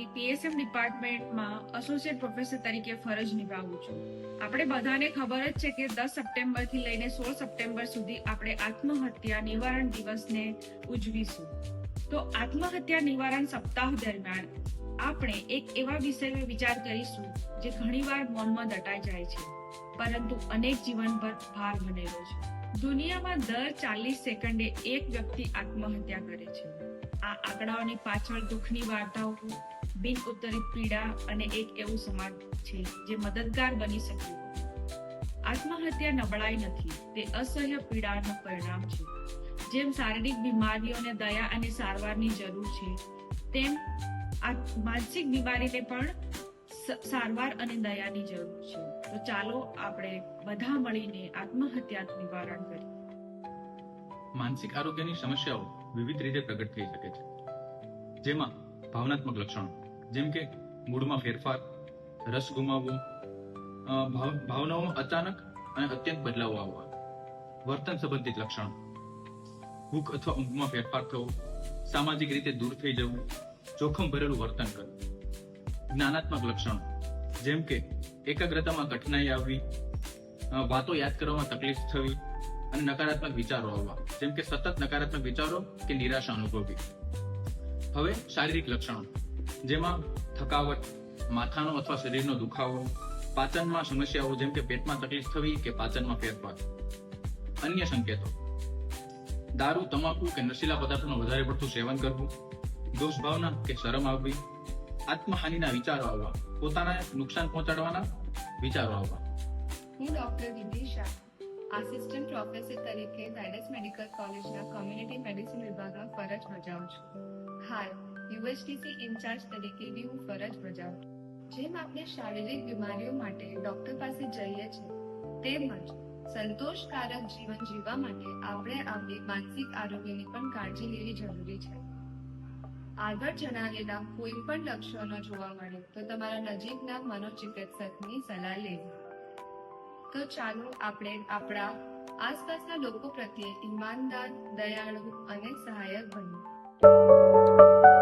યુનિવર્સિટીની PSM ડિપાર્ટમેન્ટમાં associate professor તરીકે ફરજ નિભાવું છું. આપણે બધાને ખબર જ છે કે 10 સપ્ટેમ્બરથી લઈને 16 સપ્ટેમ્બર સુધી આપણે આત્મહત્યા નિવારણ દિવસને ઉજવીશું. તો આત્મહત્યા નિવારણ સપ્તાહ દરમિયાન આપણે એક એવા વિષય પર વિચાર કરીશું જે ઘણીવાર મૌનમાં દટાઈ જાય છે, પરંતુ અનેક જીવન પર ભાર બનેલો છે. દુનિયામાં દર 40 સેકન્ડે એક વ્યક્તિ આત્મહત્યા કરે છે. આ આંકડાઓની પાછળ દુઃખની વાર્તાઓ, બિન ઉત્તરિત પીડા અને એક એવું સમાજ છે જે મદદગાર બની શક્યું. આત્મહત્યા નબળાઈ નથી, તે અસહ્ય પીડાનું પરિણામ છે. જેમ શારીરિક બીમારીઓને દયા અને સારવારની જરૂર છે, તેમ માનસિક બીમારીને પણ સારવાર અને દયાની જરૂર છે. તો ચાલો આપણે બધા મળીને આત્મહત્યા નિવારણ કરીએ. માનસિક આરોગ્યની સમસ્યાઓ વિવિધ રીતે પ્રગટ થઈ શકે છે, જેમાં ભાવનાત્મક લક્ષણો જેમ કે મૂડમાં ફેરફાર, રસ ગુમાવવો, ભાવનાઓમાં અચાનક અને અત્યંત બદલાવ આવવા, વર્તન સંબંધિત લક્ષણો, ભૂખ અથવા ઊંઘમાં ફેરફાર થવો, સામાજિક રીતે દૂર થઈ જવું, જોખમ ભરેલું વર્તન કરવું. જ્ઞાનાત્મક લક્ષણો જેમ કે એકાગ્રતામાં કઠિનાઈ આવવી, વાતો યાદ કરવામાં તકલીફ થવી અને નકારાત્મક વિચારો આવવા, જેમ કે સતત નકારાત્મક વિચારો કે નિરાશા અનુભવવી. હવે શારીરિક લક્ષણો જેમાં થકાવટ, માથાનો અથવા શરીરનો દુખાવો, પાચનમાં સમસ્યાઓ જેમ કે પેટમાં તકલીફ થવી કે પાચનમાં ફેરફાર. અન્ય સંકેતો દારૂ, તમાકુ કે નશીલા પદાર્થોનું વધારે પડતું સેવન કરવું, દોષ ભાવના કે શરમ આવવી, આત્મહાનિના વિચારો આવવા, પોતાને નુકસાન પહોંચાડવાના વિચારો આવવા. હું ડોક્ટર વિદિશા આસિસ્ટન્ટ પ્રોફેસર તરીકે ઝાયડસ મેડિકલ કોલેજના કોમ્યુનિટી મેડિસિન વિભાગમાં ફરજ બજાવું છું. હાલ યુએસટીસી ઇન્ચાર્જ તરીકે બી હું ફરજ બજાવું છું. જેમ આપણે શારીરિક બીમારીઓ માટે ડોક્ટર પાસે જઈએ છીએ, તેમજ સંતોષકારક જીવન જીવવા માટે આપણે આપણી માનસિક આરોગ્યની પણ કાળજી લેવી જરૂરી છે. આગળ જણાવેલા કોઈ પણ લક્ષણો જોવા મળે તો તમારા નજીકના મનોચિકિત્સકની સલાહ લેવી. તો ચાલો આપણે આપણા આસપાસના લોકો પ્રત્યે ઈમાનદાર, દયાળુ અને સહાયક બનીએ.